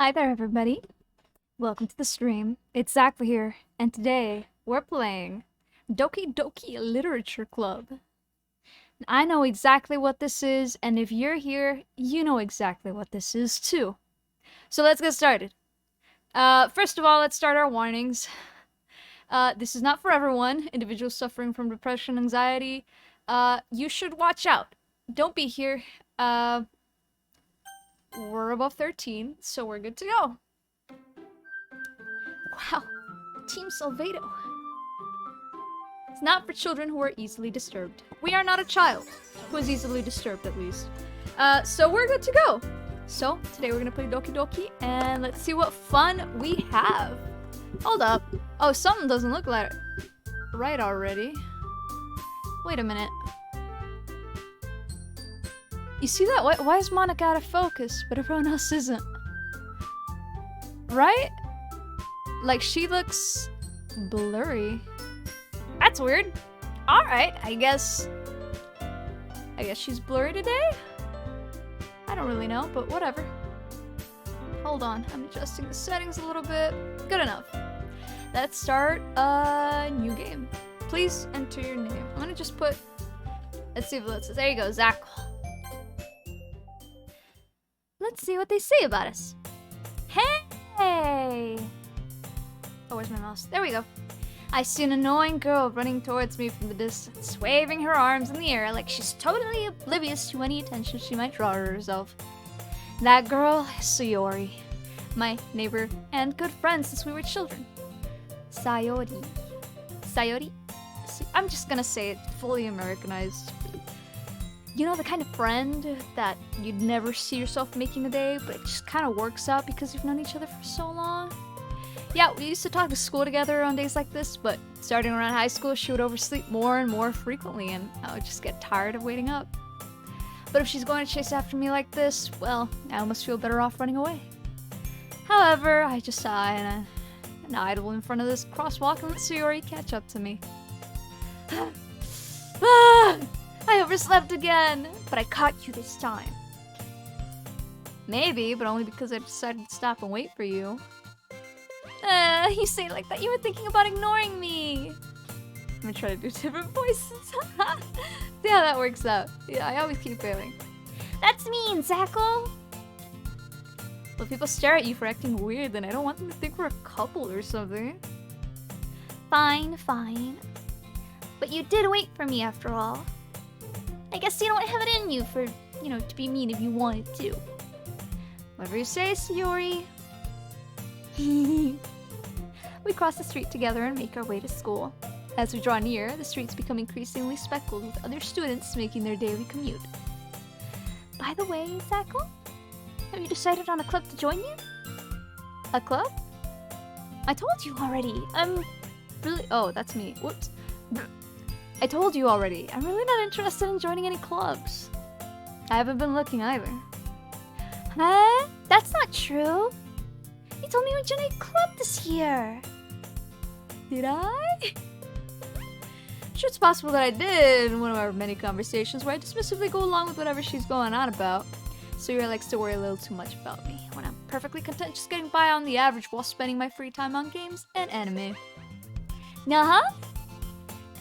Hi there, everybody. Welcome to the stream. It's Zach here, and today we're playing Doki Doki Literature Club. I know exactly what this is, and if you're here, you know exactly what this is too. So let's get started. First of all, let's start our warnings. This is not for everyone. Individuals suffering from depression, anxiety, you should watch out. Don't be here. We're above 13, so we're good to go. Wow, Team Salvato. It's not for children who are easily disturbed. We are not a child who is easily disturbed, at least. So we're good to go. So, today we're gonna play Doki Doki, and let's see what fun we have. Hold up. Oh, something doesn't look like right already. Wait a minute. You see that? Why is Monica out of focus, but everyone else isn't? Right? Like, she looks blurry. That's weird. Alright, I guess she's blurry today? I don't really know, but whatever. Hold on, I'm adjusting the settings a little bit. Good enough. Let's start a new game. Please enter your name. I'm gonna just put... Let's see what it says. There you go, Zach. Let's see what they say about us. Hey! Oh, where's my mouse? There we go. I see an annoying girl running towards me from the distance, waving her arms in the air like she's totally oblivious to any attention she might draw to herself. That girl is Sayori, my neighbor and good friend since we were children. Sayori. Sayori? I'm just gonna say it fully Americanized. You know, the kind of friend that you'd never see yourself making a day, but it just kind of works out because you've known each other for so long? Yeah, we used to talk to school together on days like this, but starting around high school, she would oversleep more and more frequently, and I would just get tired of waiting up. But if she's going to chase after me like this, well, I almost feel better off running away. However, I just sigh and idle in front of this crosswalk and let Sayori catch up to me. I overslept again, but I caught you this time. Maybe, but only because I decided to stop and wait for you. You say it like that. You were thinking about ignoring me. I'm gonna try to do different voices. See how that works out. Yeah, I always keep failing. That's mean, Zackle. Well, people stare at you for acting weird, then I don't want them to think we're a couple or something. Fine, fine. But you did wait for me after all. I guess you don't have it in you for, to be mean if you wanted to. Whatever you say, Sayori. We cross the street together and make our way to school. As we draw near, the streets become increasingly speckled with other students making their daily commute. By the way, Zackle, have you decided on a club to join you? A club? I told you already. I'm really... Oh, that's me. Whoops. I told you already. I'm really not interested in joining any clubs. I haven't been looking either. Huh? That's not true. You told me you would join a club this year. Did I? Sure, it's possible that I did in one of our many conversations where I dismissively go along with whatever she's going on about. Sayori likes to worry a little too much about me, when I'm perfectly content just getting by on the average while spending my free time on games and anime. Nuh-huh?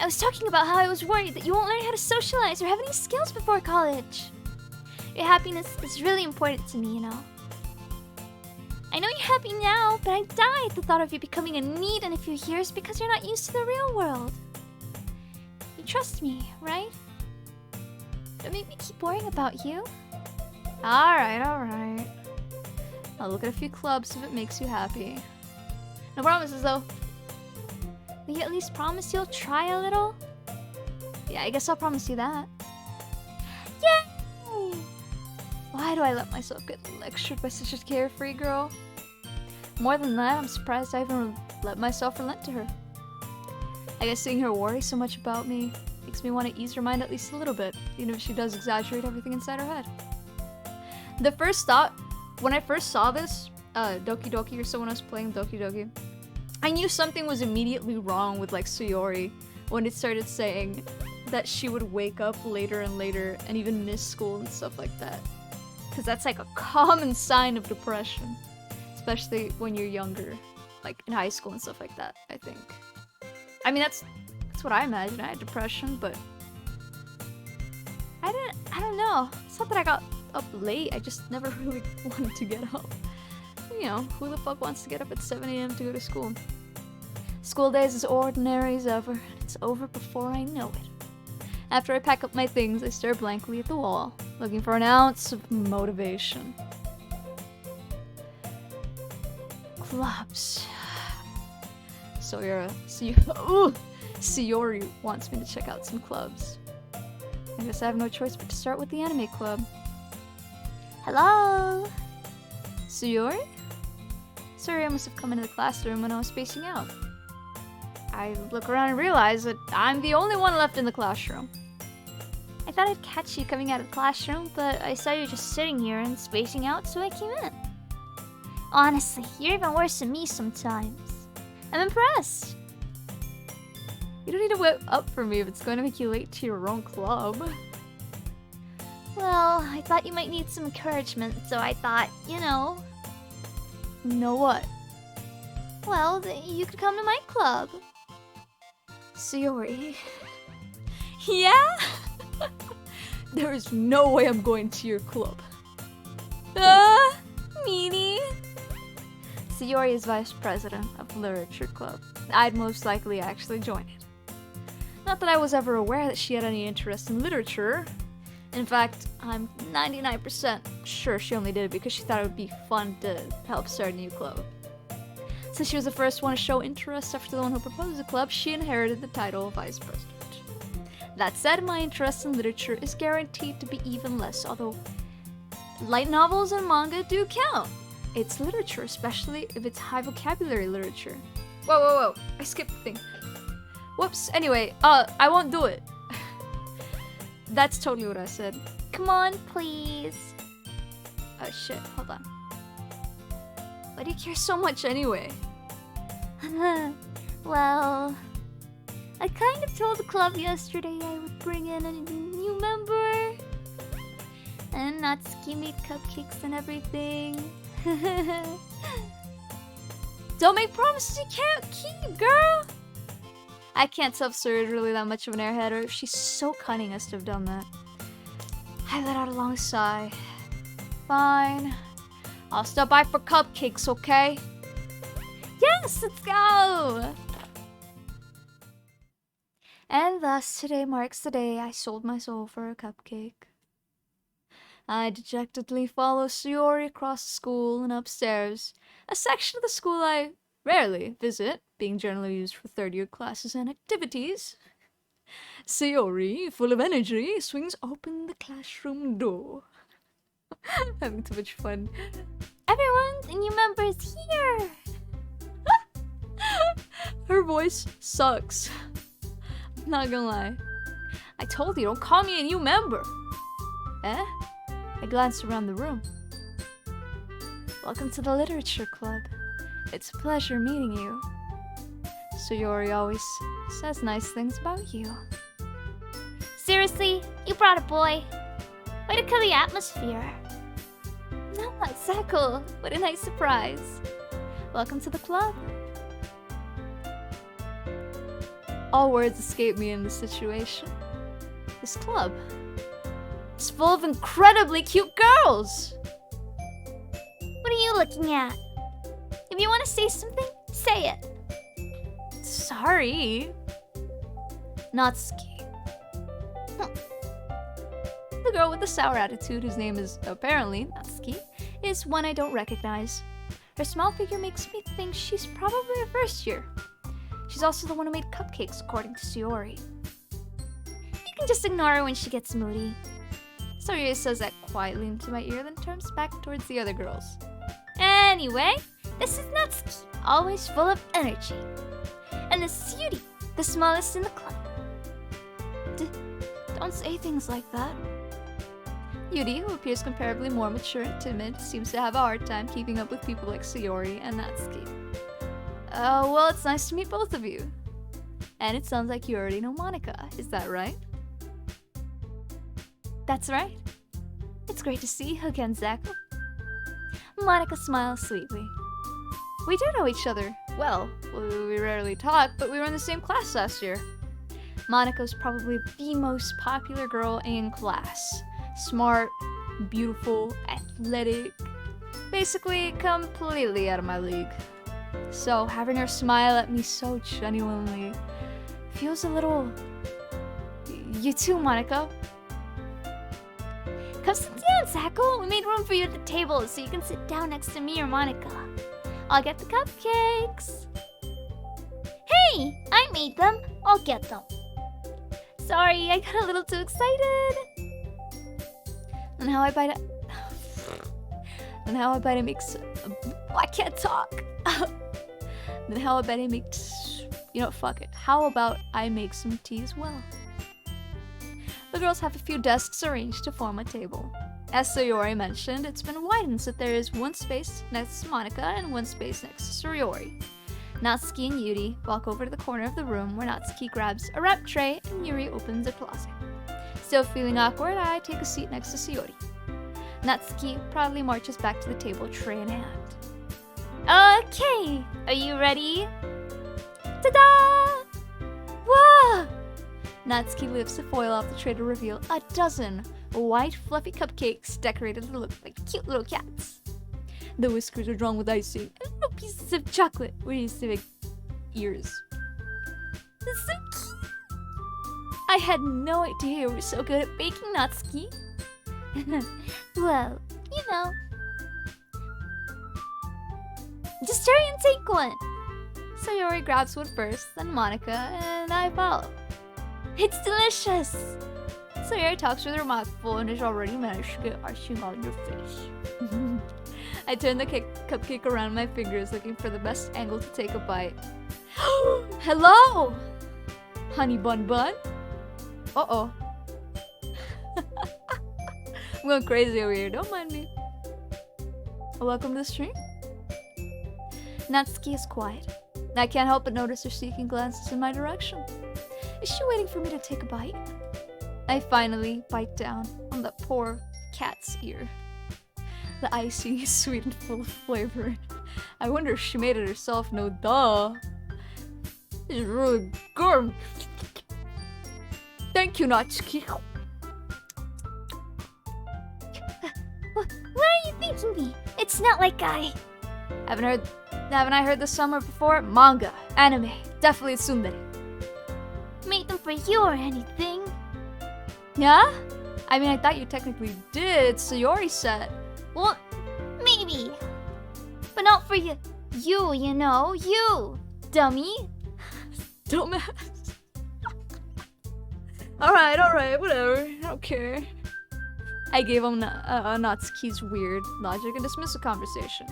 I was talking about how I was worried that you won't learn how to socialize or have any skills before college. Your happiness is really important to me, I know you're happy now, but I die at the thought of you becoming a need in a few years because you're not used to the real world. You trust me, right? Don't make me keep worrying about you. Alright. I'll look at a few clubs if it makes you happy. No promises, though. Will you at least promise you'll try a little? Yeah, I guess I'll promise you that. Yay! Why do I let myself get lectured by such a carefree girl? More than that, I'm surprised I even let myself relent to her. I guess seeing her worry so much about me makes me want to ease her mind at least a little bit, even if she does exaggerate everything inside her head. The first thought, when I first saw this, Doki Doki or someone else playing Doki Doki, I knew something was immediately wrong with Sayori when it started saying that she would wake up later and later and even miss school and stuff like that. Because that's a common sign of depression. especially when you're younger, like in high school and stuff like that, I think. I mean, that's what I imagine. I had depression, but I don't know. It's not that I got up late, I just never really wanted to get up. You know, who the fuck wants to get up at 7 a.m. to go to school? School days as ordinary as ever, and it's over before I know it. After I pack up my things, I stare blankly at the wall, looking for an ounce of motivation. Clubs. Sayori wants me to check out some clubs. I guess I have no choice but to start with the anime club. Hello? Sayori? Sorry, I must have come into the classroom when I was spacing out. I look around and realize that I'm the only one left in the classroom. I thought I'd catch you coming out of the classroom, but I saw you just sitting here and spacing out, so I came in. Honestly, you're even worse than me sometimes. I'm impressed. You don't need to wait up for me if it's going to make you late to your own club. Well, I thought you might need some encouragement, so I thought, you know... Know what? Well, you could come to my club. Sayori. Yeah? There is no way I'm going to your club. Meanie. Sayori is vice president of the literature club. I'd most likely actually join it. Not that I was ever aware that she had any interest in literature. In fact, I'm 99% sure she only did it because she thought it would be fun to help start a new club. Since she was the first one to show interest after the one who proposed the club, she inherited the title of vice president. That said, my interest in literature is guaranteed to be even less, although light novels and manga do count. It's literature, especially if it's high vocabulary literature. Whoa, I skipped the thing. Whoops, anyway, I won't do it. That's totally what I said. Come on, please. Oh shit, hold on. Why do you care so much anyway? Well, I kind of told the club yesterday I would bring in a new member. And Natsuki made cupcakes and everything. Don't make promises you can't keep, girl! I can't tell if Suri's really that much of an airhead, or if she's so cunning as to have done that. I let out a long sigh. Fine. I'll stop by for cupcakes, okay? Yes, let's go! And thus, today marks the day I sold my soul for a cupcake. I dejectedly follow Sayori across the school and upstairs, a section of the school I rarely visit, being generally used for third-year classes and activities. Sayori, full of energy, swings open the classroom door. Having too much fun. Everyone, the new member is here! Her voice sucks. I'm not gonna lie. I told you, don't call me a new member. Eh? I glanced around the room. Welcome to the literature club. It's a pleasure meeting you. Sayori always says nice things about you. Seriously? You brought a boy? Way to kill the atmosphere. No, Sako. What a nice surprise. Welcome to the club. All words escape me in this situation. This club. It's full of incredibly cute girls! What are you looking at? If you want to say something, say it. Sorry. Natsuki. The girl with the sour attitude, whose name is apparently Natsuki, is one I don't recognize. Her small figure makes me think she's probably a first year. She's also the one who made cupcakes, according to Sayori. You can just ignore her when she gets moody. Sayori says that quietly into my ear, then turns back towards the other girls. Anyway, this is Natsuki, always full of energy. And this is Yuri, the smallest in the club. Don't say things like that. Yuri, who appears comparably more mature and timid, seems to have a hard time keeping up with people like Sayori and Natsuki. Well, it's nice to meet both of you. And it sounds like you already know Monika, is that right? That's right. It's great to see you again, Zako. Monika smiles sweetly. We do know each other. Well, we rarely talk, but we were in the same class last year. Monika's probably the most popular girl in class. Smart, beautiful, athletic. Basically, completely out of my league. So, having her smile at me so genuinely feels a little... You too, Monika. Come sit down, Sacco. We made room for you at the table so you can sit down next to me or Monika. I'll get the cupcakes. Hey, I made them. I'll get them. Sorry, I got a little too excited. And how I bite it... And how I bet it makes... I can't talk. Then how I bet it makes... You know, fuck it. How about I make some tea as well? The girls have a few desks arranged to form a table. As Sayori mentioned, it's been widened so there is one space next to Monika and one space next to Sayori. Natsuki and Yuri walk over to the corner of the room where Natsuki grabs a wrap tray and Yuri opens a closet. Still feeling awkward, I take a seat next to Sayori. Natsuki proudly marches back to the table, tray in hand. Okay, are you ready? Ta-da! Whoa! Natsuki lifts the foil off the tray to reveal a dozen white fluffy cupcakes decorated to look like cute little cats. The whiskers are drawn with icing and little pieces of chocolate where you used to make ears. That's so cute! I had no idea you were so good at baking, Natsuki. Well, you know. Just hurry and take one! Sayori grabs one first, then Monika, and I follow. It's delicious! Sayori talks with her mouth full and has already managed to get icing on your face. I turn the cupcake around my fingers, looking for the best angle to take a bite. Hello! Honey bun bun? Uh-oh. I'm going crazy over here, don't mind me. Welcome to the stream. Natsuki is quiet. I can't help but notice her seeking glances in my direction. Is she waiting for me to take a bite? I finally bite down on that poor cat's ear. The icing is sweet and full of flavor. I wonder if she made it herself, no duh. It's really good. Thank you, Natsuki. Why are you thanking me? It's not like I... Haven't I heard this somewhere before? Manga, anime, definitely tsundere. Made them for you or anything. Yeah? I mean, I thought you technically did, Sayori said. Well, maybe. But not for you, you know, you, dummy. Dumbass. Alright, whatever, I don't care. I gave him Natsuki's weird logic and dismissed the conversation.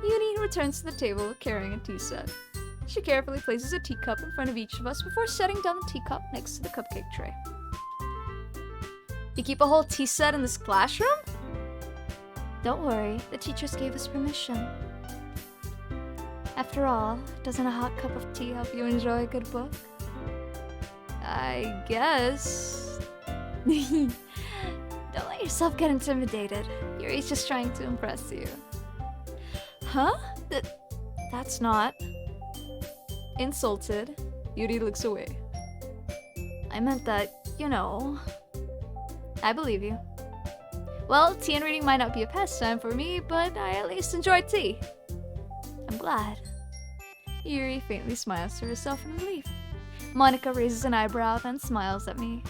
Yuri returns to the table carrying a tea set. She carefully places a teacup in front of each of us before setting down the teacup next to the cupcake tray. You keep a whole tea set in this classroom? Don't worry, the teachers gave us permission. After all, doesn't a hot cup of tea help you enjoy a good book? I guess. Don't let yourself get intimidated. Yuri's just trying to impress you. Huh? That's not... Insulted, Yuri looks away. I meant that, you know... I believe you. Well, tea and reading might not be a pastime for me, but I at least enjoy tea. I'm glad. Yuri faintly smiles to herself in relief. Monika raises an eyebrow, then smiles at me.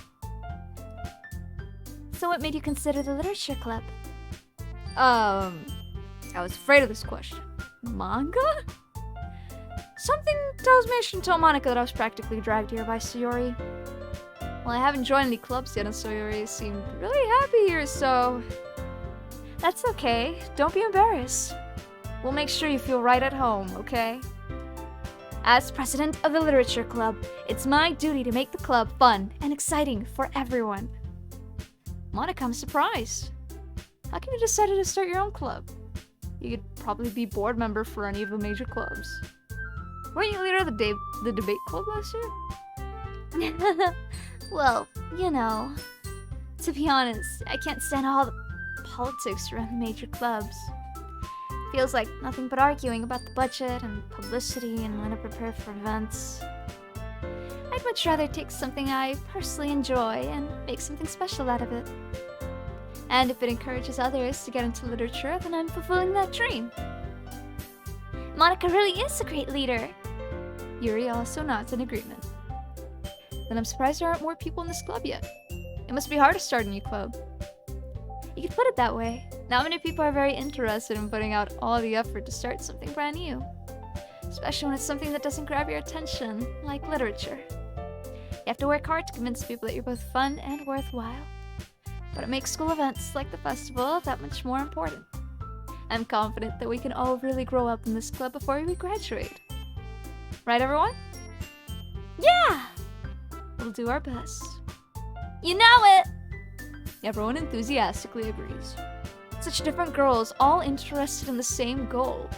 So what made you consider the literature club? I was afraid of this question. Manga? Something tells me I shouldn't tell Monika that I was practically dragged here by Sayori. Well, I haven't joined any clubs yet and Sayori seemed really happy here, so... That's okay. Don't be embarrassed. We'll make sure you feel right at home, okay? As president of the literature club, it's my duty to make the club fun and exciting for everyone. Monika, I'm surprised. How come you decided to start your own club? You could probably be board member for any of the major clubs. Weren't you leader of the debate club last year? Well, you know, to be honest, I can't stand all the politics around the major clubs. Feels like nothing but arguing about the budget and publicity and when to prepare for events. I'd much rather take something I personally enjoy and make something special out of it. And if it encourages others to get into literature, then I'm fulfilling that dream. Monica really is a great leader. Yuri also nods in agreement. Then I'm surprised there aren't more people in this club yet. It must be hard to start a new club. You could put it that way. Not many people are very interested in putting out all the effort to start something brand new. Especially when it's something that doesn't grab your attention, like literature. You have to work hard to convince people that you're both fun and worthwhile. But it makes school events like the festival that much more important. I'm confident that we can all really grow up in this club before we graduate. Right, everyone? Yeah! We'll do our best. You know it! Everyone enthusiastically agrees. Such different girls, all interested in the same goal.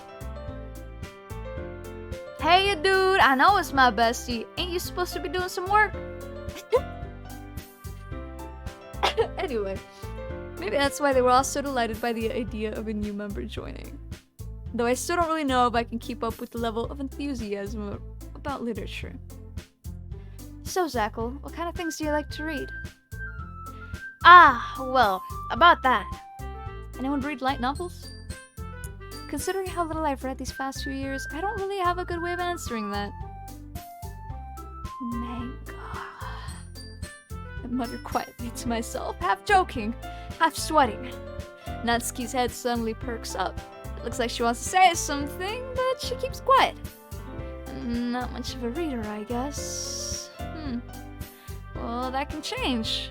Hey, dude, I know it's my bestie. Ain't you supposed to be doing some work? Anyway, maybe that's why they were all so delighted by the idea of a new member joining. Though I still don't really know if I can keep up with the level of enthusiasm about literature. So, Zackle, what kind of things do you like to read? Ah, well, about that. Anyone read light novels? Considering how little I've read these past few years, I don't really have a good way of answering that. Manga. I mutter quietly to myself, half joking, half sweating. Natsuki's head suddenly perks up. It looks like she wants to say something, but she keeps quiet. Not much of a reader, I guess. Well, that can change.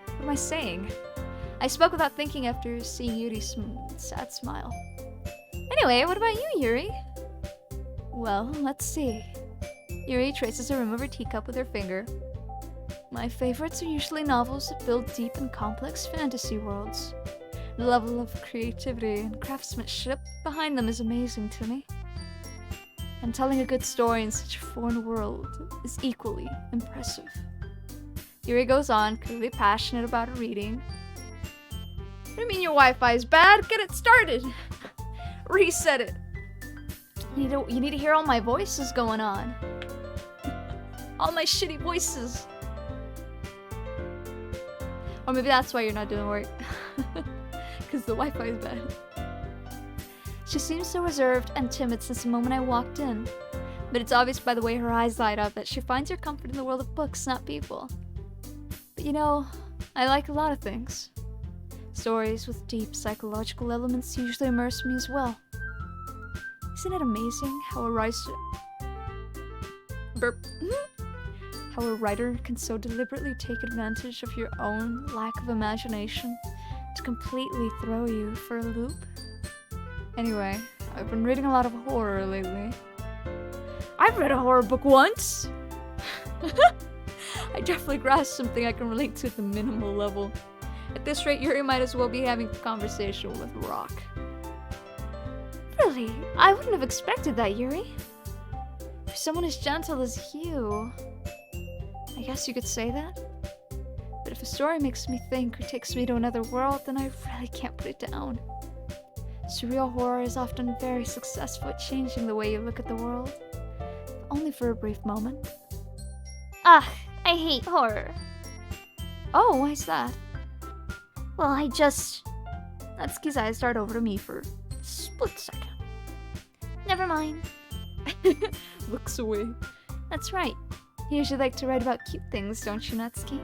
What am I saying? I spoke without thinking after seeing Yuri's sad smile. Anyway, what about you, Yuri? Well, let's see. Yuri traces the rim of her teacup with her finger. My favorites are usually novels that build deep and complex fantasy worlds. The level of creativity and craftsmanship behind them is amazing to me. And telling a good story in such a foreign world is equally impressive. Yuri goes on, clearly passionate about her reading. What do you mean your Wi-Fi is bad? Get it started! Reset it! You need to hear all my voices going on. All my shitty voices. Or maybe that's why you're not doing work. Because the Wi-Fi is bad. She seems so reserved and timid since the moment I walked in. But it's obvious by the way her eyes light up that she finds her comfort in the world of books, not people. But you know, I like a lot of things. Stories with deep psychological elements usually immerse me as well. Isn't it amazing how a writer can so deliberately take advantage of your own lack of imagination to completely throw you for a loop? Anyway, I've been reading a lot of horror lately. I've read a horror book once! I definitely grasped something I can relate to at the minimal level. At this rate, Yuri might as well be having a conversation with Rock. Really? I wouldn't have expected that, Yuri. For someone as gentle as you... I guess you could say that? But if a story makes me think or takes me to another world, then I really can't put it down. Surreal horror is often very successful at changing the way you look at the world. Only for a brief moment. Ugh, I hate horror. Oh, why's that? Well, I just... Natsuki's eyes dart over to me for a split second. Never mind. Looks away. That's right. You usually like to write about cute things, don't you, Natsuki?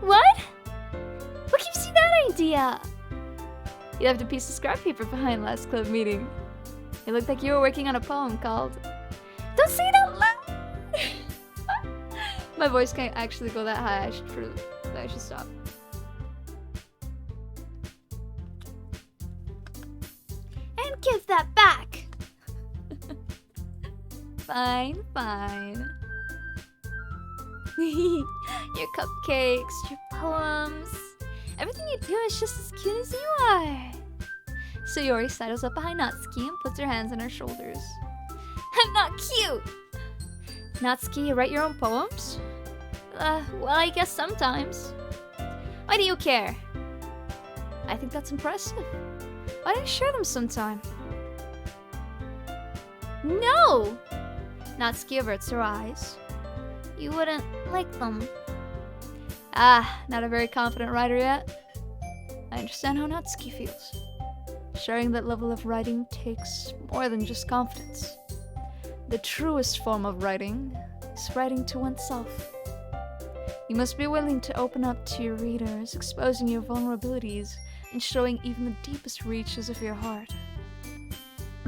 What? What gives you that idea? You left a piece of scrap paper behind last club meeting. It looked like you were working on a poem called... Don't say it out loud! My voice can't actually go that high. I should stop. And give that back! Fine, fine. Your cupcakes, your poems. Everything you do is just as cute as you are. So Yuri sidles up behind Natsuki and puts her hands on her shoulders. I'm not cute! Natsuki, you write your own poems? Well, I guess sometimes. Why do you care? I think that's impressive. Why don't you share them sometime? No! Natsuki averts her eyes. You wouldn't like them. Ah, not a very confident writer yet. I understand how Natsuki feels. Sharing that level of writing takes more than just confidence. The truest form of writing is writing to oneself. You must be willing to open up to your readers, exposing your vulnerabilities and showing even the deepest reaches of your heart.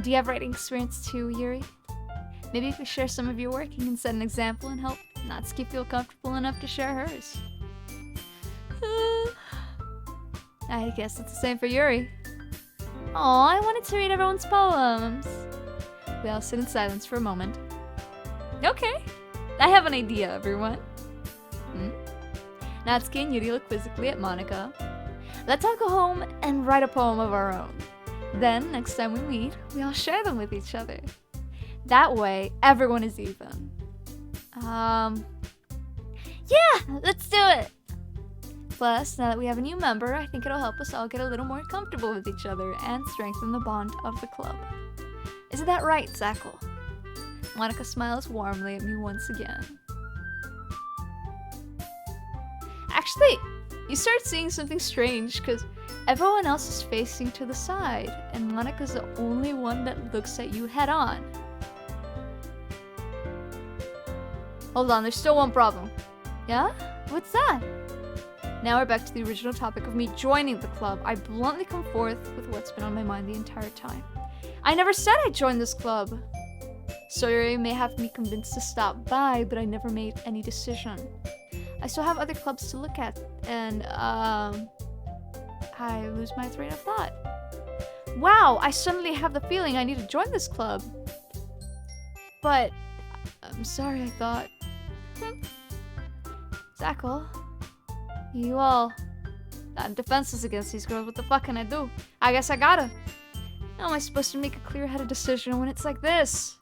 Do you have writing experience too, Yuri? Maybe you could share some of your working and set an example and help Natsuki feel comfortable enough to share hers. I guess it's the same for Yuri. Aw, I wanted to read everyone's poems. We all sit in silence for a moment. Okay, I have an idea, everyone. Natsuki and Yuri look quizzically at Monika. Let's all go home and write a poem of our own. Then, next time we meet, we all share them with each other. That way, everyone is even. Yeah, let's do it! Plus, now that we have a new member, I think it'll help us all get a little more comfortable with each other and strengthen the bond of the club. Isn't that right, Zackle? Monika smiles warmly at me once again. Actually, you start seeing something strange because everyone else is facing to the side, and Monika's the only one that looks at you head on. Hold on, there's still one problem. Yeah? What's that? Now we're back to the original topic of me joining the club. I bluntly come forth with what's been on my mind the entire time. I never said I'd join this club. Sawyer may have me convinced to stop by, but I never made any decision. I still have other clubs to look at, and I lose my train of thought. Wow, I suddenly have the feeling I need to join this club. But I'm sorry, I thought. Zackle, I'm defenseless against these girls. What the fuck can I do? I guess I gotta. How am I supposed to make a clear-headed decision when it's like this?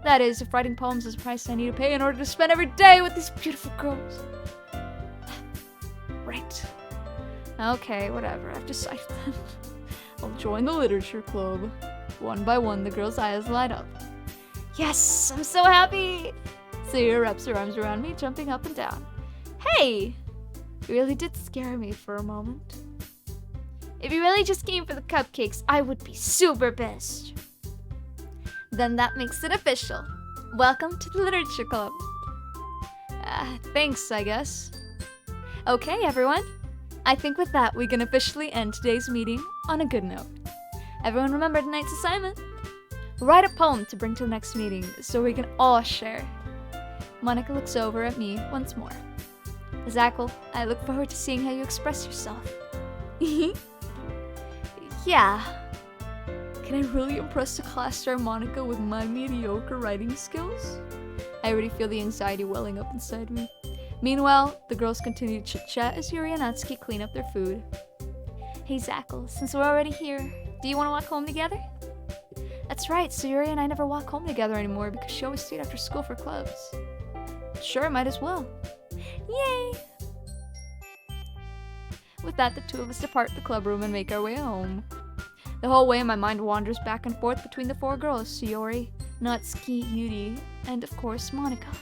That is, if writing poems is a price I need to pay in order to spend every day with these beautiful girls. Right. Okay, whatever. I've decided that I'll join the literature club. One by one, the girls' eyes light up. Yes, I'm so happy! Sawyer wraps her arms around me, jumping up and down. Hey! You really did scare me for a moment. If you really just came for the cupcakes, I would be super pissed. Then that makes it official. Welcome to the literature club. Thanks, I guess. Okay, everyone. I think with that, we can officially end today's meeting on a good note. Everyone remember tonight's assignment? Write a poem to bring to the next meeting so we can all share. Monika looks over at me once more. Zackle, I look forward to seeing how you express yourself. Yeah. Can I really impress the class star Monika with my mediocre writing skills? I already feel the anxiety welling up inside me. Meanwhile, the girls continue to chit-chat as Yuri and Natsuki clean up their food. Hey Zackle, since we're already here, do you want to walk home together? That's right, so Yuri and I never walk home together anymore because she always stayed after school for clubs. Sure, might as well. Yay! With that, the two of us depart the club room and make our way home. The whole way, my mind wanders back and forth between the four girls, Sayori, Natsuki, Yuri, and of course, Monika.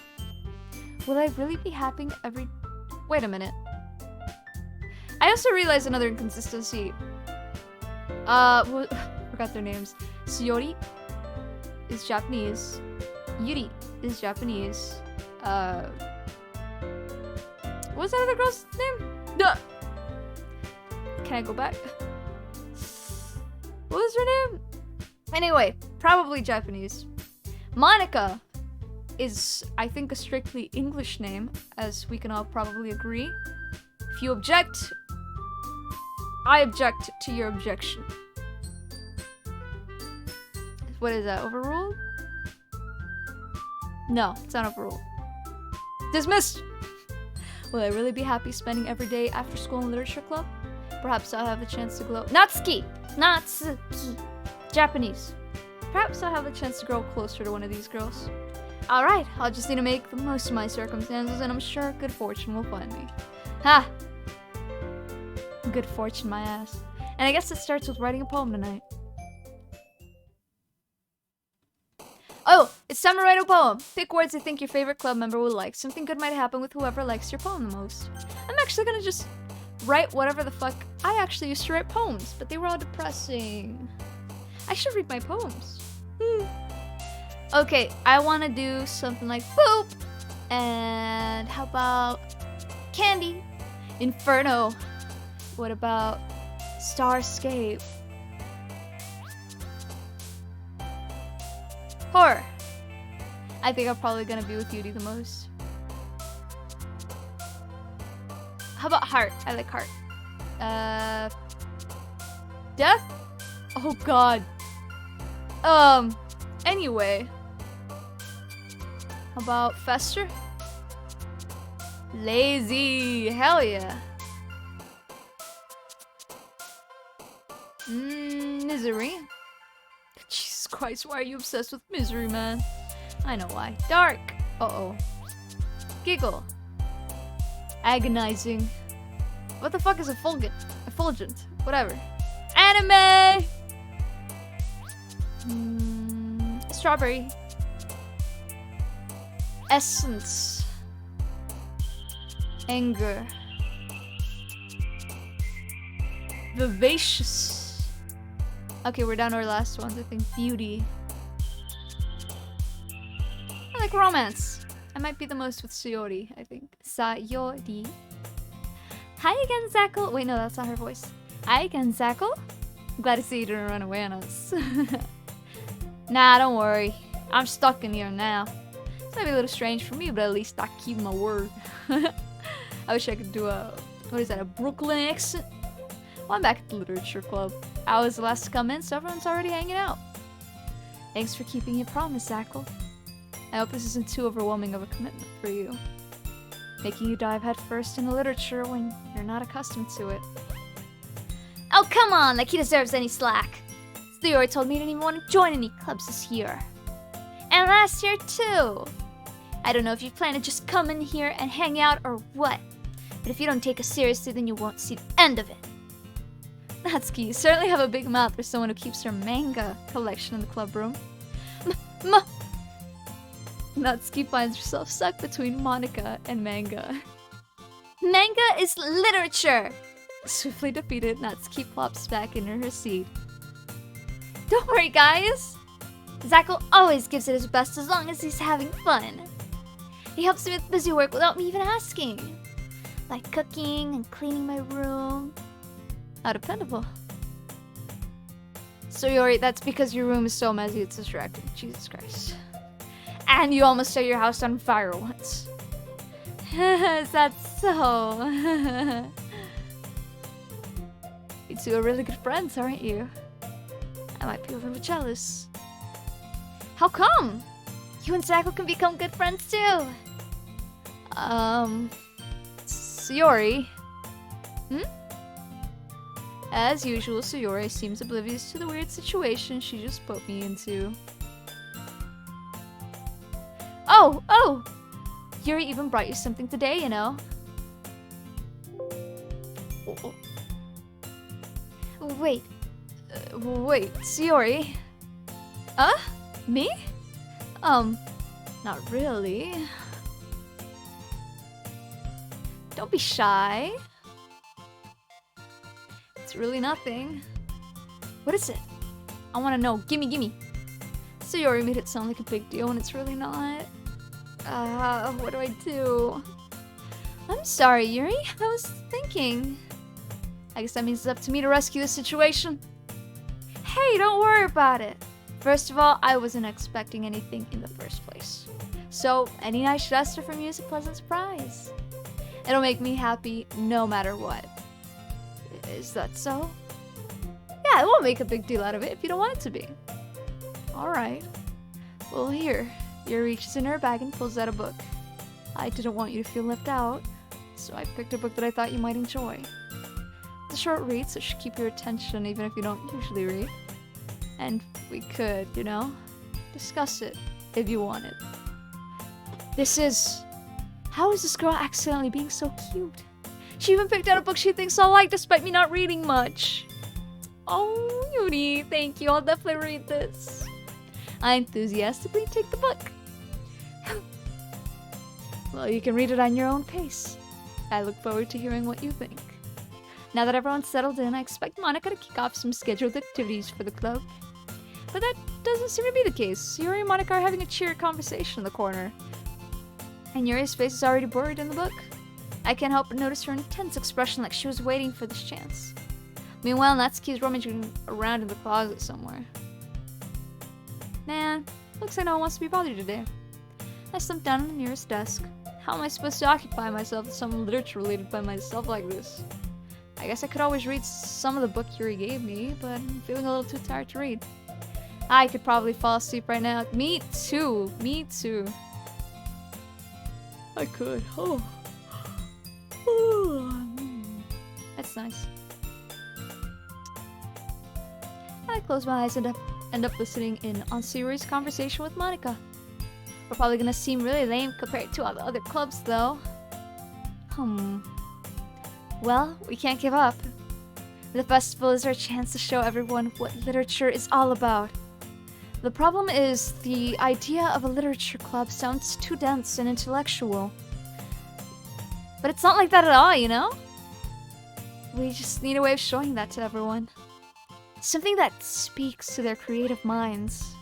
Will I really be having every... Wait a minute. I also realized another inconsistency. Forgot their names. Sayori is Japanese. Yuri is Japanese. What was that other girl's name? Duh! Can I go back? What was her name? Anyway, probably Japanese. Monika is, I think, a strictly English name, as we can all probably agree. If you object, I object to your objection. What is that, overruled? No, it's not overruled. Dismissed! Will I really be happy spending every day after school in literature club? Perhaps I'll have the chance to grow... Natsuki! Japanese. Perhaps I'll have the chance to grow closer to one of these girls. Alright, I'll just need to make the most of my circumstances, and I'm sure good fortune will find me. Ha! Good fortune, my ass. And I guess it starts with writing a poem tonight. Oh, it's time to write a poem. Pick words I think your favorite club member will like. Something good might happen with whoever likes your poem the most. I'm actually gonna just write whatever the fuck. I actually used to write poems, but they were all depressing. I should read my poems. Okay, I want to do something like boop. And how about candy? Inferno. What about Starscape? Horror. I think I'm probably gonna be with Beauty the most. How about heart? I like heart. Death? Oh god. Anyway. How about fester? Lazy. Hell yeah. Misery. Jesus Christ, why are you obsessed with misery, man? I know why. Dark. Uh-oh. Giggle. Agonizing. What the fuck is effulgent? Whatever. Anime! Strawberry. Essence. Anger. Vivacious. Okay, we're down to our last ones. I think beauty. I like romance. I might be the most with Sayori, I think. Sayori. Hi again, Zackle. Wait, no, that's not her voice. Hi again, Zackle. I'm glad to see you didn't run away on us. Nah, don't worry. I'm stuck in here now. It's maybe a little strange for me, but at least I keep my word. I wish I could do a Brooklyn accent? Well, I'm back at the literature club. I was the last to come in, so everyone's already hanging out. Thanks for keeping your promise, Zackle. I hope this isn't too overwhelming of a commitment for you. Making you dive headfirst into literature when you're not accustomed to it. Oh, come on! Like he deserves any slack. Sayori told me he didn't even want to join any clubs this year. And last year, too! I don't know if you plan to just come in here and hang out or what. But if you don't take us seriously, then you won't see the end of it. Natsuki, you certainly have a big mouth for someone who keeps her manga collection in the club room. Natsuki finds herself stuck between Monica and manga. Manga is literature! Swiftly defeated, Natsuki plops back into her seat. Don't worry, guys! Zackle always gives it his best as long as he's having fun. He helps me with busy work without me even asking. Like cooking and cleaning my room. How dependable. Sayori, that's because your room is so messy it's distracting. Jesus Christ. And you almost set your house on fire once. Is that so? You two are really good friends, aren't you? I might be a little jealous. How come? You and Zackle can become good friends too. Sayori. As usual, Sayori seems oblivious to the weird situation she just put me into. Oh! Yuri even brought you something today, you know. Wait, Sayori? Me? Not really. Don't be shy. It's really nothing. What is it? I want to know. Gimme. Sayori made it sound like a big deal when it's really not. What do I do? I'm sorry, Yuri. I was thinking. I guess that means it's up to me to rescue the situation. Hey, don't worry about it. First of all, I wasn't expecting anything in the first place. So, any nice gesture from you is a pleasant surprise. It'll make me happy no matter what. Is that so? Yeah, I won't make a big deal out of it if you don't want it to be. Alright. Well, here. Yuri reaches in her bag and pulls out a book. I didn't want you to feel left out, so I picked a book that I thought you might enjoy. It's a short read, so it should keep your attention even if you don't usually read. And we could, you know, discuss it if you wanted. This is... How is this girl accidentally being so cute? She even picked out a book she thinks I'll like despite me not reading much. Oh, Yuri, thank you. I'll definitely read this. I enthusiastically take the book. Well, you can read it on your own pace. I look forward to hearing what you think. Now that everyone's settled in, I expect Monica to kick off some scheduled activities for the club. But that doesn't seem to be the case. Yuri and Monica are having a cheery conversation in the corner. And Yuri's face is already buried in the book. I can't help but notice her intense expression like she was waiting for this chance. Meanwhile, Natsuki is rummaging around in the closet somewhere. Man, looks like no one wants to be bothered today. I slumped down on the nearest desk. How am I supposed to occupy myself with some literature related by myself like this? I guess I could always read some of the book Yuri gave me, but I'm feeling a little too tired to read. I could probably fall asleep right now. Me too. Me too. I could. Oh. That's nice. I close my eyes and end up listening in on Sayori's conversation with Monica. We're probably gonna seem really lame compared to all the other clubs, though. Well, we can't give up. The festival is our chance to show everyone what literature is all about. The problem is, the idea of a literature club sounds too dense and intellectual. But it's not like that at all, you know? We just need a way of showing that to everyone. Something that speaks to their creative minds.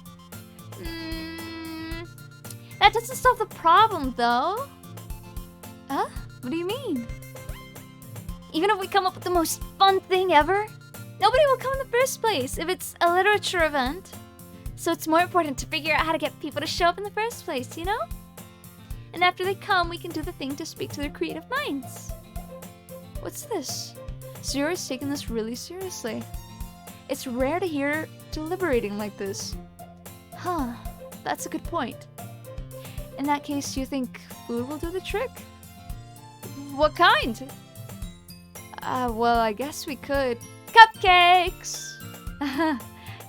That doesn't solve the problem, though. Huh? What do you mean? Even if we come up with the most fun thing ever, nobody will come in the first place if it's a literature event. So it's more important to figure out how to get people to show up in the first place, you know? And after they come, we can do the thing to speak to their creative minds. What's this? Sayori's taking this really seriously. It's rare to hear her deliberating like this. Huh, that's a good point. In that case, do you think food will do the trick? What kind? Well, I guess we could. Cupcakes!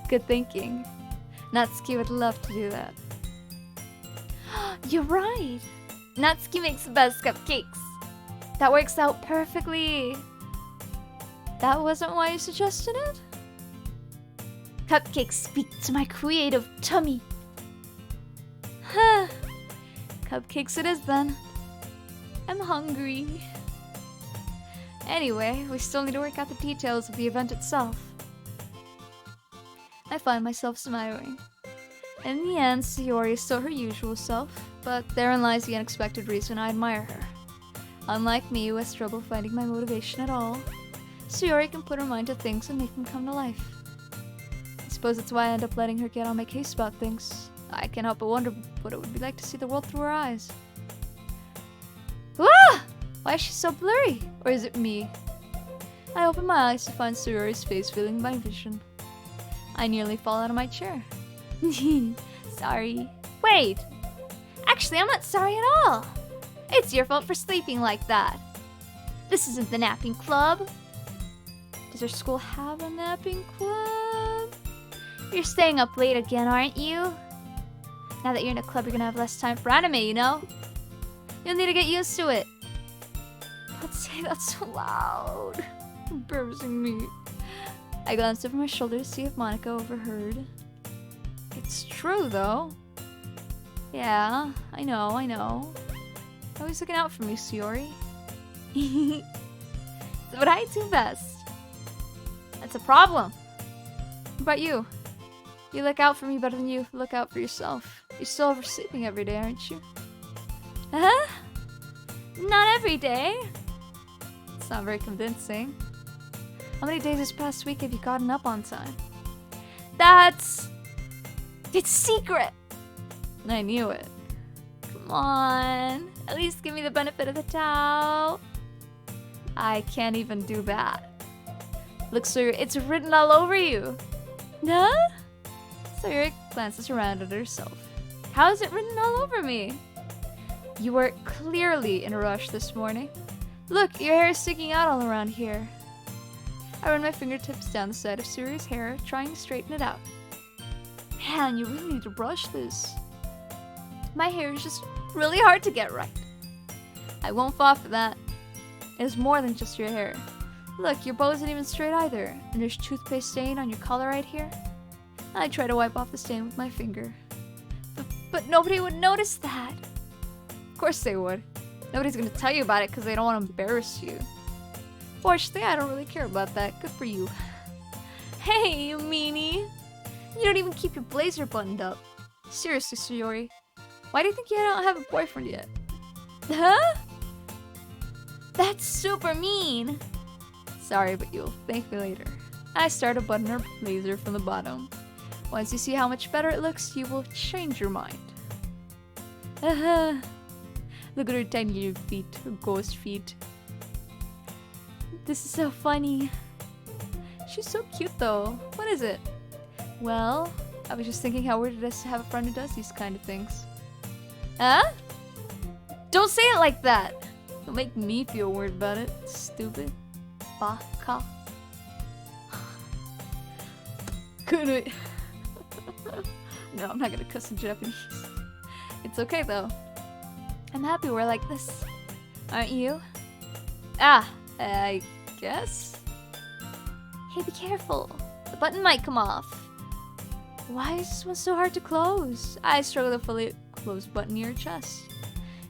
Good thinking. Natsuki would love to do that. You're right! Natsuki makes the best cupcakes. That works out perfectly. That wasn't why you suggested it? Cupcakes speak to my creative tummy. Huh. Cupcakes it is then. I'm hungry. Anyway, we still need to work out the details of the event itself. I find myself smiling. In the end, Sayori is still her usual self, but therein lies the unexpected reason I admire her. Unlike me, who has trouble finding my motivation at all, Sayori can put her mind to things and make them come to life. I suppose that's why I end up letting her get on my case about things. I can't help but wonder what it would be like to see the world through her eyes. Ah! Why is she so blurry? Or is it me? I open my eyes to find Sayori's face filling my vision. I nearly fall out of my chair. Sorry. Wait! Actually, I'm not sorry at all. It's your fault for sleeping like that. This isn't the napping club. Does our school have a napping club? You're staying up late again, aren't you? Now that you're in a club, you're gonna have less time for anime, you know? You'll need to get used to it. Don't say that so loud. Embarrassing me. I glanced over my shoulder to see if Monica overheard. It's true, though. Yeah, I know. Always looking out for me, Sayori. It's what I do best. That's a problem. What about you? You look out for me better than you look out for yourself. You're still oversleeping every day, aren't you? Huh? Not every day. It's not very convincing. How many days this past week have you gotten up on time? It's secret! I knew it. Come on. At least give me the benefit of the doubt. I can't even do that. Look, sir, it's written all over you. Huh? Sayori glances around at herself. How is it written all over me? You were clearly in a rush this morning. Look, your hair is sticking out all around here. I run my fingertips down the side of Sayori's hair, trying to straighten it out. Man, you really need to brush this. My hair is just really hard to get right. I won't fall for that. It is more than just your hair. Look, your bow isn't even straight either, and there's toothpaste stain on your collar right here. I try to wipe off the stain with my finger. But nobody would notice that. Of course they would. Nobody's gonna tell you about it because they don't want to embarrass you. Fortunately, I don't really care about that. Good for you. Hey, you meanie! You don't even keep your blazer buttoned up. Seriously, Sayori. Why do you think you don't have a boyfriend yet? Huh? That's super mean! Sorry, but you'll thank me later. I start to button her blazer from the bottom. Once you see how much better it looks, you will change your mind. Look at her tiny little feet, her ghost feet. This is so funny. She's so cute though. What is it? Well, I was just thinking how weird it is to have a friend who does these kind of things. Huh? Don't say it like that! Don't make me feel weird about it, stupid. Baka. Couldn't. No, I'm not gonna cuss in Japanese. It's okay though. I'm happy we're like this. Aren't you? Ah, I guess? Hey, be careful. The button might come off. Why is this one so hard to close? I struggle to fully close the button near your chest.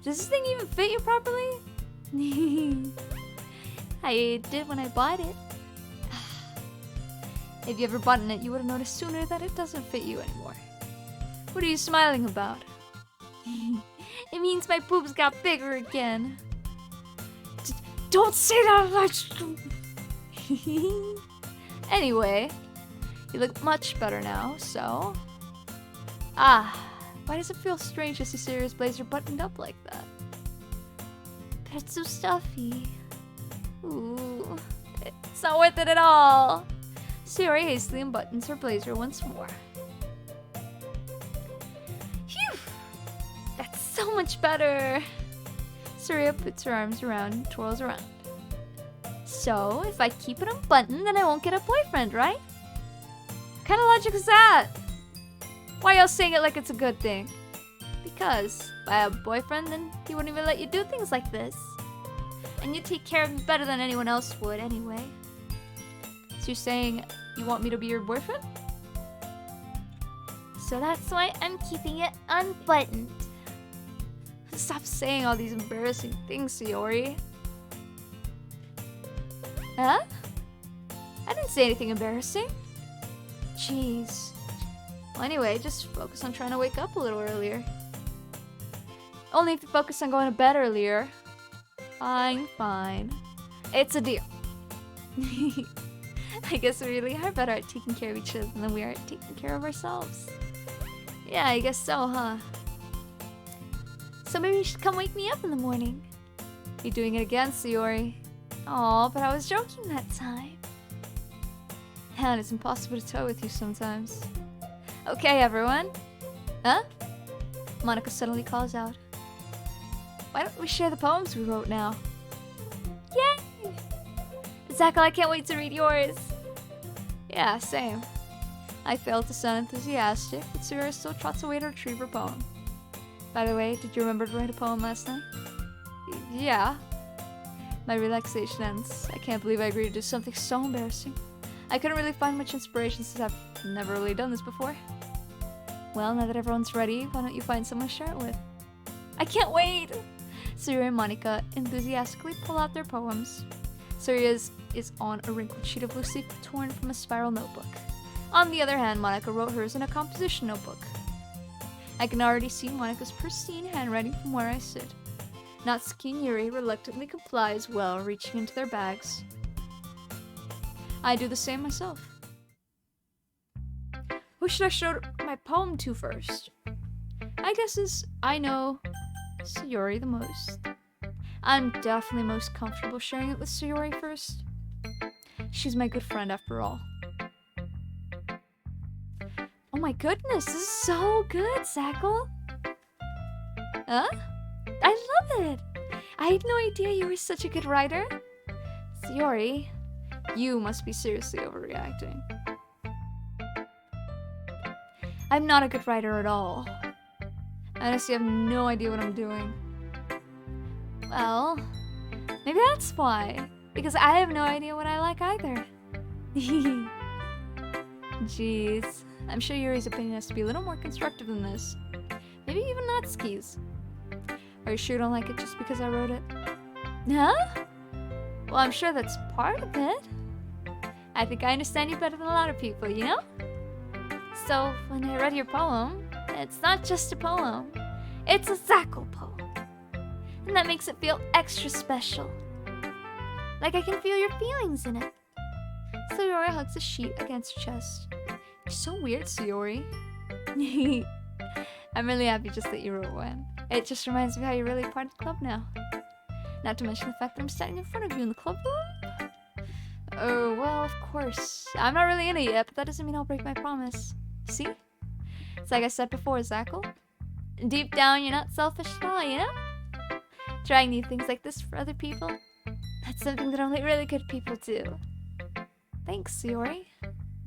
Does this thing even fit you properly? I did when I bought it. If you ever buttoned it, you would have noticed sooner that it doesn't fit you anymore. What are you smiling about? It means my boobs got bigger again. Don't say that much! Anyway, you look much better now, so... why does it feel strange to see Sayori's blazer buttoned up like that? But it's so stuffy. Ooh, it's not worth it at all. Sayori hastily unbuttons her blazer once more. Phew! That's so much better. Sayori puts her arms around and twirls around. So, if I keep it unbuttoned, then I won't get a boyfriend, right? What kind of logic is that? Why are you saying it like it's a good thing? Because if I have a boyfriend, then he wouldn't even let you do things like this. And you take care of me better than anyone else would anyway. So you're saying you want me to be your boyfriend? So that's why I'm keeping it unbuttoned. Stop saying all these embarrassing things, Sayori. Huh? I didn't say anything embarrassing. Jeez. Well, anyway, just focus on trying to wake up a little earlier. Only if you focus on going to bed earlier. Fine. It's a deal. I guess we really are better at taking care of each other than we are at taking care of ourselves. Yeah, I guess so, huh? So maybe you should come wake me up in the morning. You're doing it again, Sayori. Aw, but I was joking that time. Man, it's impossible to tow with you sometimes. Okay, everyone. Huh? Monica suddenly calls out. Why don't we share the poems we wrote now? Yay! Zako, I can't wait to read yours. Yeah, same. I failed to sound enthusiastic, but Sayori still trots away to retrieve her poem. By the way, did you remember to write a poem last night? Yeah. My relaxation ends. I can't believe I agreed to do something so embarrassing. I couldn't really find much inspiration since I've never really done this before. Well, now that everyone's ready, why don't you find someone to share it with? I can't wait! Sayori and Monica enthusiastically pull out their poems. Sayori's is on a wrinkled sheet of loose leaf torn from a spiral notebook. On the other hand, Monica wrote hers in a composition notebook. I can already see Monica's pristine handwriting from where I sit. Natsuki and Yuri reluctantly comply as well, reaching into their bags. I do the same myself. Who should I show my poem to first? I guess I know Sayori the most. I'm definitely most comfortable sharing it with Sayori first. She's my good friend after all. Oh my goodness, this is so good, Zako! Huh? I love it! I had no idea you were such a good writer. Sayori, you must be seriously overreacting. I'm not a good writer at all. I honestly have no idea what I'm doing. Well, maybe that's why. Because I have no idea what I like either. Jeez, I'm sure Yuri's opinion has to be a little more constructive than this. Maybe even Natsuki's. Are you sure you don't like it just because I wrote it? Huh? Well, I'm sure that's part of it. I think I understand you better than a lot of people, you know? So, when I read your poem, it's not just a poem. It's a Zackle poem. And that makes it feel extra special. Like I can feel your feelings in it. Sayori hugs the sheet against her chest. You're so weird, Sayori. I'm really happy just that you wrote one. It just reminds me how you're really part of the club now. Not to mention the fact that I'm standing in front of you in the club room. Oh, well, of course. I'm not really in it yet, but that doesn't mean I'll break my promise. See? It's like I said before, Zackle. Deep down, you're not selfish at all, you know? Trying new things like this for other people, that's something that only really good people do. Thanks, Sayori.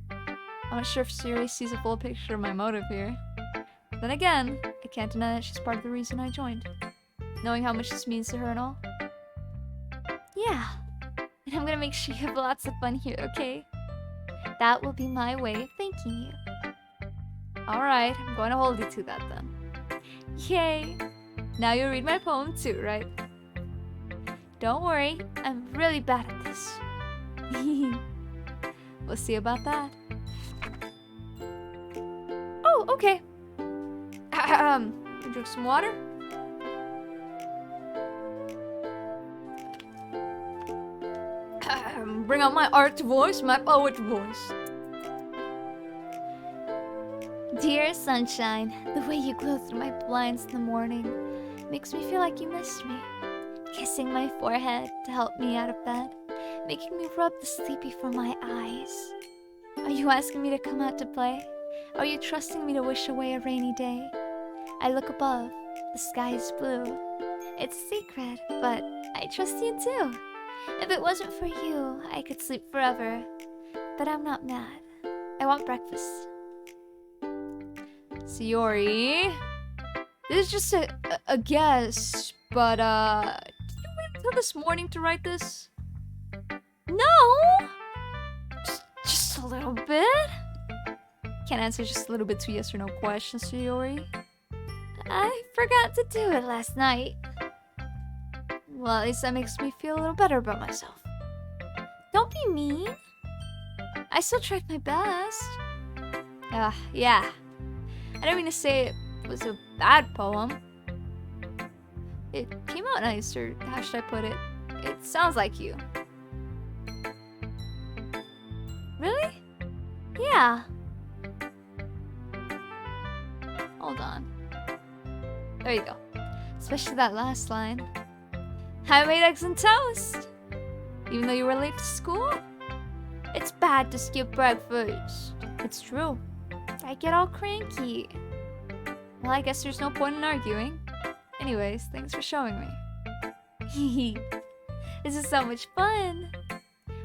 I'm not sure if Sayori sees a full picture of my motive here. Then again, I can't deny that she's part of the reason I joined. Knowing how much this means to her and all. Yeah, and I'm gonna make sure you have lots of fun here, okay? That will be my way of thanking you. Alright, I'm going to hold you to that then. Yay! Now you'll read my poem too, right? Don't worry, I'm really bad at this. We'll see about that. Oh, okay. Drink some water? Bring out my art voice, my poet voice. Dear sunshine, the way you glow through my blinds in the morning makes me feel like you missed me. Kissing my forehead to help me out of bed, making me rub the sleepy from my eyes. Are you asking me to come out to play? Are you trusting me to wish away a rainy day? I look above, the sky is blue. It's a secret, but I trust you too. If it wasn't for you, I could sleep forever. But I'm not mad. I want breakfast. Sayori, this is just a guess, but did you wait until this morning to write this? No! Just a little bit? Can't answer just a little bit to yes or no questions, Sayori. I forgot to do it last night. Well, at least that makes me feel a little better about myself. Don't be mean. I still tried my best. Yeah. I don't mean to say it was a bad poem. It came out nice, or how should I put it? It sounds like you. Really? Yeah. Hold on. There you go. Especially that last line. I made eggs and toast. Even though you were late to school? It's bad to skip breakfast. It's true. I get all cranky. Well, I guess there's no point in arguing. Anyways, thanks for showing me. This is so much fun.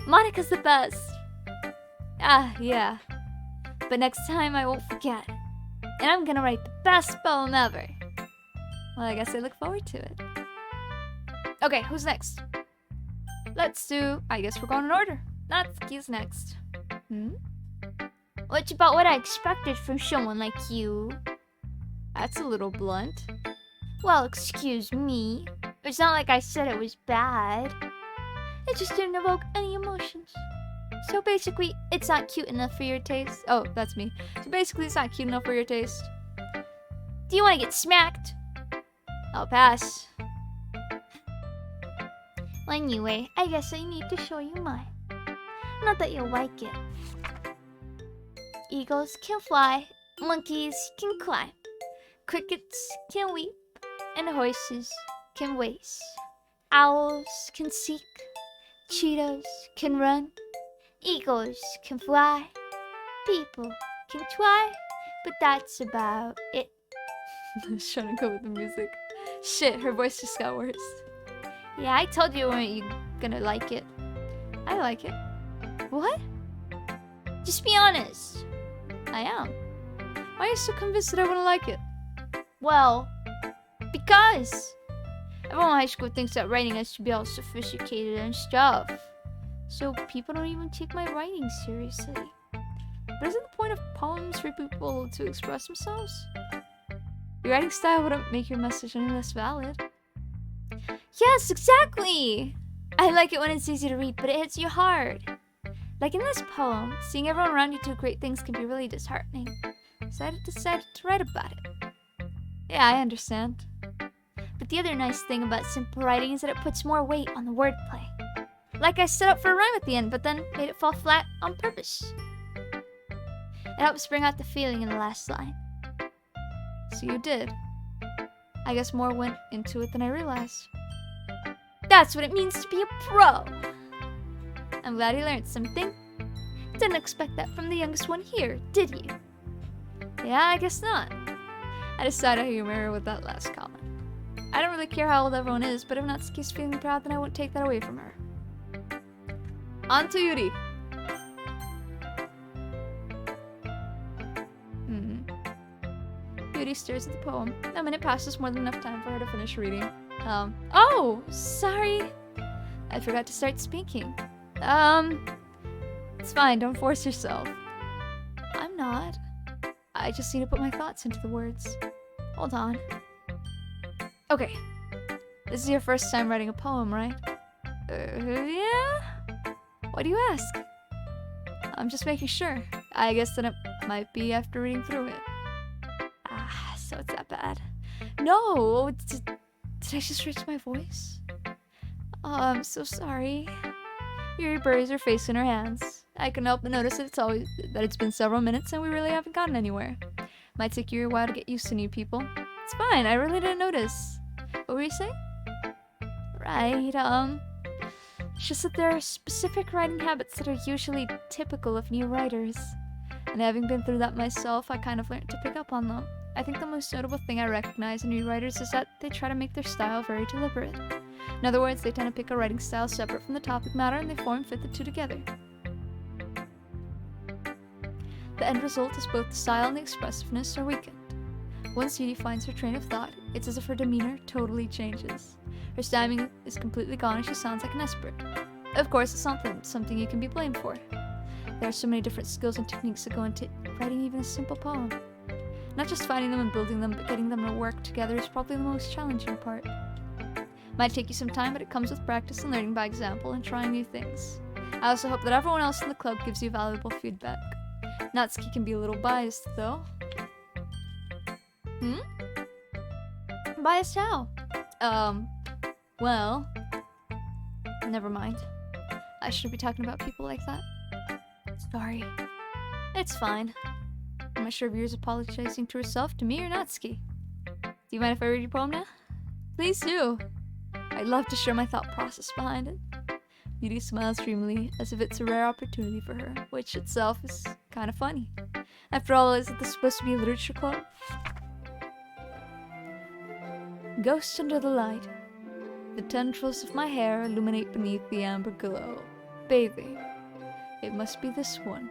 Monica's the best. Yeah. But next time I won't forget. And I'm gonna write the best poem ever. Well, I guess I look forward to it. Okay, who's next? Let's do... I guess we're going in order. Natsuki's next. What's about what I expected from someone like you? That's a little blunt. Well, excuse me. It's not like I said it was bad. It just didn't evoke any emotions. So basically, it's not cute enough for your taste. Oh, that's me. So basically, it's not cute enough for your taste. Do you want to get smacked? I'll pass. Well, anyway, I guess I need to show you mine. Not that you'll like it. Eagles can fly, monkeys can climb, crickets can weep, and horses can race. Owls can seek, cheetahs can run, eagles can fly, people can try, but that's about it. I was trying to go with the music. Shit, her voice just got worse. Yeah, I told you weren't you gonna like it. I like it. What? Just be honest. I am. Why are you so convinced that I wouldn't like it? Well, because everyone in high school thinks that writing has to be all sophisticated and stuff. So people don't even take my writing seriously. But isn't the point of poems for people to express themselves? Your writing style wouldn't make your message any less valid. Yes, exactly! I like it when it's easy to read, but it hits you hard. Like in this poem, seeing everyone around you do great things can be really disheartening. So I decided to write about it. Yeah, I understand. But the other nice thing about simple writing is that it puts more weight on the wordplay. Like I set up for a rhyme at the end, but then made it fall flat on purpose. It helps bring out the feeling in the last line. So you did. I guess more went into it than I realized. That's what it means to be a pro! I'm glad you learned something. Didn't expect that from the youngest one here, did you? Yeah, I guess not. I decided to humor her with that last comment. I don't really care how old everyone is, but if Natsuki's feeling proud, then I won't take that away from her. On to Yuri. Yuri stares at the poem. A minute passes, more than enough time for her to finish reading. Oh, sorry. I forgot to start speaking. It's fine, don't force yourself. I'm not. I just need to put my thoughts into the words. Hold on. Okay. This is your first time writing a poem, right? Yeah? Why do you ask? I'm just making sure. I guess that it might be after reading through it. So it's that bad. No! Did I just reach my voice? Oh, I'm so sorry. Yuri buries her face in her hands. I couldn't help but notice that it's been several minutes and we really haven't gotten anywhere. Might take you a while to get used to new people. It's fine, I really didn't notice. What were you saying? Right, it's just that there are specific writing habits that are usually typical of new writers. And having been through that myself, I kind of learned to pick up on them. I think the most notable thing I recognize in new writers is that they try to make their style very deliberate. In other words, they tend to pick a writing style separate from the topic matter and they form fit the two together. The end result is both the style and the expressiveness are weakened. Once Yuri finds her train of thought, it's as if her demeanor totally changes. Her stammering is completely gone and she sounds like an expert. Of course, it's not something you can be blamed for. There are so many different skills and techniques that go into writing even a simple poem. Not just finding them and building them, but getting them to work together is probably the most challenging part. Might take you some time, but it comes with practice and learning by example and trying new things. I also hope that everyone else in the club gives you valuable feedback. Natsuki can be a little biased, though. Biased how? Well... Never mind. I shouldn't be talking about people like that. Sorry. It's fine. I'm not sure if Yuri's apologizing to herself, to me, or Natsuki. Do you mind if I read your poem now? Please do. I'd love to share my thought process behind it. Yuri smiles dreamily, as if it's a rare opportunity for her, which itself is kind of funny. After all, isn't this supposed to be a literature club? Ghost under the light. The tendrils of my hair illuminate beneath the amber glow. Bathing. It must be this one.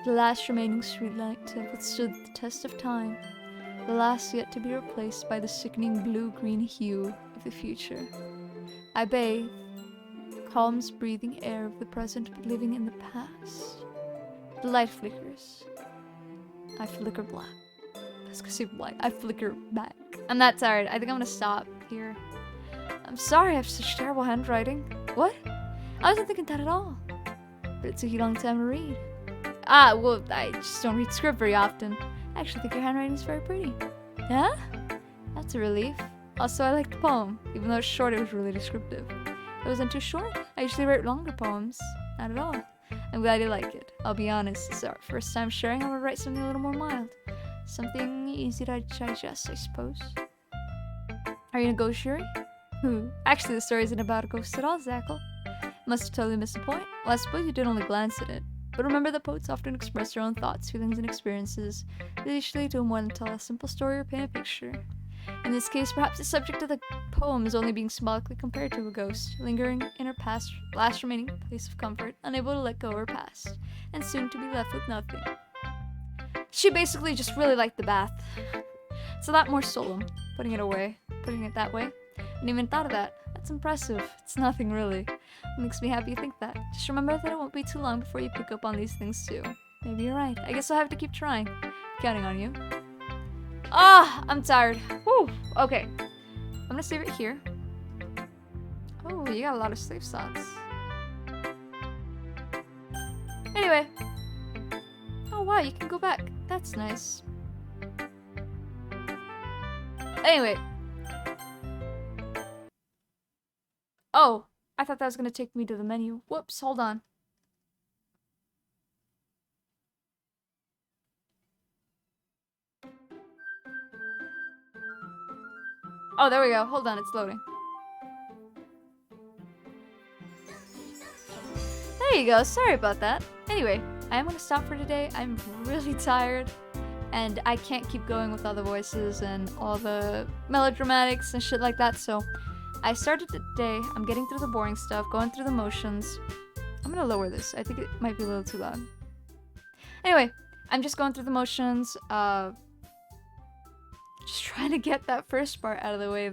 The last remaining streetlight to have withstood the test of time. The last yet to be replaced by the sickening blue-green hue of the future. I bathe. Calm's breathing air of the present, but living in the past. The light flickers. I flicker black. I was gonna say black. I flicker back. I'm that tired. I think I'm gonna stop here. I'm sorry I have such terrible handwriting. What? I wasn't thinking that at all. But it took you a long time to read. Well, I just don't read script very often. I actually think your handwriting is very pretty. Yeah? That's a relief. Also, I like the poem. Even though it's short, it was really descriptive. It wasn't too short. I usually write longer poems. Not at all. I'm glad you like it. I'll be honest, this is our first time sharing. I want to write something a little more mild. Something easy to digest, I suppose. Are you in a ghost, Yuri? Actually, the story isn't about a ghost at all, Zackle. Must have totally missed the point. Well, I suppose you did only glance at it. But remember that poets often express their own thoughts, feelings, and experiences. They usually do more than tell a simple story or paint a picture. In this case, perhaps the subject of the poem is only being symbolically compared to a ghost, lingering in her last remaining place of comfort, unable to let go of her past, and soon to be left with nothing. She basically just really liked the bath. It's a lot more solemn, putting it that way. I didn't even thought of that. That's impressive. It's nothing really. It makes me happy you think that. Just remember that it won't be too long before you pick up on these things too. Maybe you're right. I guess I'll have to keep trying. Counting on you. Ah, I'm tired. Whew. Okay. I'm gonna save it here. Oh, you got a lot of save slots. Anyway. Oh wow, you can go back. That's nice. Anyway. Oh, I thought that was gonna take me to the menu. Whoops, hold on. Oh, there we go. Hold on, it's loading. There you go. Sorry about that. Anyway, I am gonna stop for today. I'm really tired, and I can't keep going with all the voices and all the melodramatics and shit like that, so I started the day. I'm getting through the boring stuff, going through the motions. I'm gonna lower this. I think it might be a little too loud. Anyway, I'm just going through the motions, just trying to get that first part out of the way,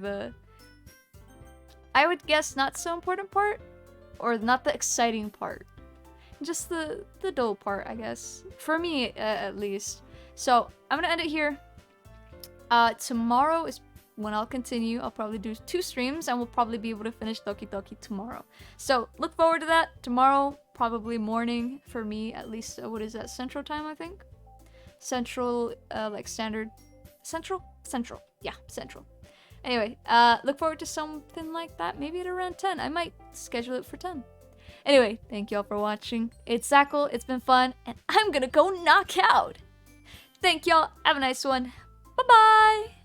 I would guess not so important part, or not the exciting part. Just the dull part, I guess. For me, at least. So, I'm gonna end it here. Tomorrow is when I'll continue. I'll probably do 2 streams, and we'll probably be able to finish Doki Doki tomorrow. So, look forward to that. Tomorrow, probably morning for me, at least, what is that, Central Time, I think? Central, like standard... Central? Central. Yeah, Central. Anyway, look forward to something like that, maybe at around 10. I might schedule it for 10. Anyway, thank you all for watching. It's Zackle, it's been fun, and I'm gonna go knock out! Thank y'all, have a nice one. Bye-bye!